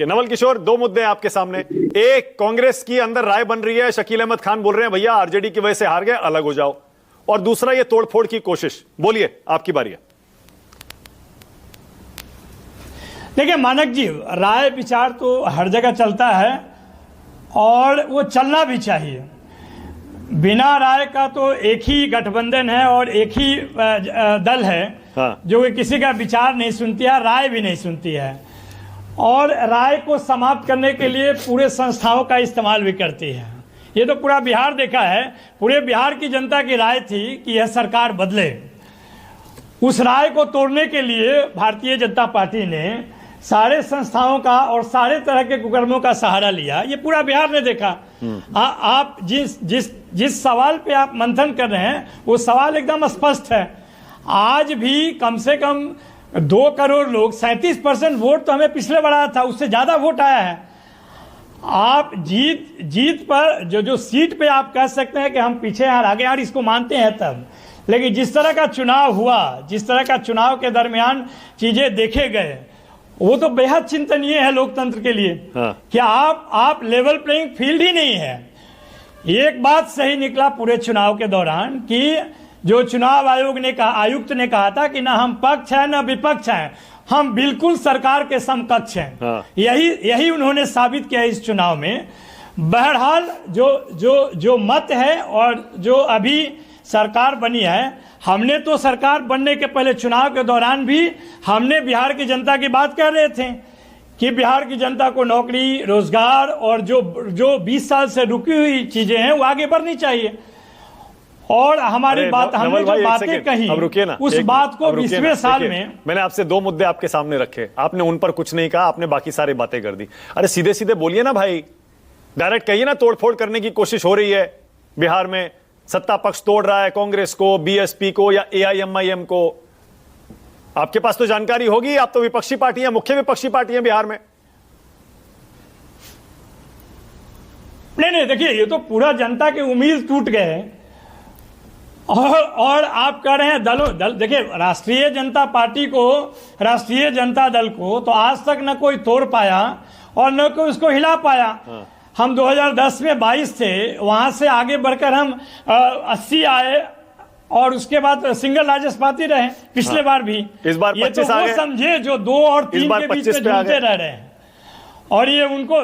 Okay, Naval Kishore, दो मुद्दे हैं आपके सामने। एक, कांग्रेस की अंदर राय बन रही है, शकील अहमद खान बोल रहे हैं भैया आरजेडी की वजह से हार गए, अलग हो जाओ। और दूसरा, ये तोड़फोड़ की कोशिश। बोलिए, आपकी बारी है। देखिए मानक जी, राय विचार तो हर जगह चलता है और वो चलना भी चाहिए। बिना राय का तो एक ही गठबंधन है और एक ही दल है, हाँ, जो कि किसी का विचार नहीं सुनती है, राय भी नहीं सुनती है, और राय को समाप्त करने के लिए पूरे संस्थाओं का इस्तेमाल भी करती है। ये तो पूरा बिहार देखा है, पूरे बिहार की जनता की राय थी कि यह सरकार बदले। उस राय को तोड़ने के लिए भारतीय जनता पार्टी ने सारे संस्थाओं का और सारे तरह के कुकर्मों का सहारा लिया। ये पूरा बिहार ने देखा। आप जिस सवाल पे आप मंथन कर रहे हैं वो सवाल एकदम स्पष्ट है। आज भी कम से कम 2 करोड़ लोग, 37% वोट तो हमें पिछले बार आया था, उससे ज्यादा वोट आया है। आप जीत पर जो सीट पे आप कह सकते हैं कि हम पीछे यार आगे यार इसको मानते हैं तब, लेकिन जिस तरह का चुनाव हुआ, जिस तरह का चुनाव के दरमियान चीजें देखे गए, वो तो बेहद चिंतनीय है लोकतंत्र के लिए। हाँ। कि आप लेवल प्लेइंग फील्ड ही नहीं है। एक बात सही निकला पूरे चुनाव के दौरान कि जो चुनाव आयुक्त ने कहा था कि ना हम पक्ष हैं ना विपक्ष हैं, हम बिल्कुल सरकार के समकक्ष हैं। हाँ। यही उन्होंने साबित किया इस चुनाव में। बहरहाल जो मत है और जो अभी सरकार बनी है, हमने तो सरकार बनने के पहले चुनाव के दौरान भी हमने बिहार की जनता की बात कर रहे थे कि बिहार की जनता को नौकरी, रोजगार और जो 20 साल से रुकी हुई चीजें हैं वो आगे बढ़नी चाहिए। और हमारी बात, हमने जो बातें कही, अब रुकिए ना, उस बात को 20वें साल में मैंने आपसे 2 मुद्दे आपके सामने रखे, आपने उन पर कुछ नहीं कहा, आपने बाकी सारी बातें कर दी। अरे सीधे सीधे बोलिए ना भाई, डायरेक्ट कहिए ना तोड़फोड़ करने की कोशिश हो रही है बिहार में, सत्ता पक्ष तोड़ रहा है कांग्रेस को, बीएसपी को या एआईएमआईएम को। आपके पास तो जानकारी होगी, आप तो विपक्षी पार्टी हैं, मुख्य विपक्षी पार्टी हैं बिहार में। नहीं, देखिए ये तो पूरा जनता के उम्मीद टूट गए। और आप कह रहे हैं दल, देखिए राष्ट्रीय जनता पार्टी को, राष्ट्रीय जनता दल को तो आज तक न कोई तोड़ पाया और न कोई उसको हिला पाया। हाँ। हम 2010 में 22 थे, वहां से आगे बढ़कर हम 80 आए और उसके बाद सिंगल लार्जेस्ट पार्टी रहे पिछले। हाँ। बार भी। इस बार 25 ये तो वो समझे जो 2 और 3 के बीच में झूलते रह रहे हैं, और ये उनको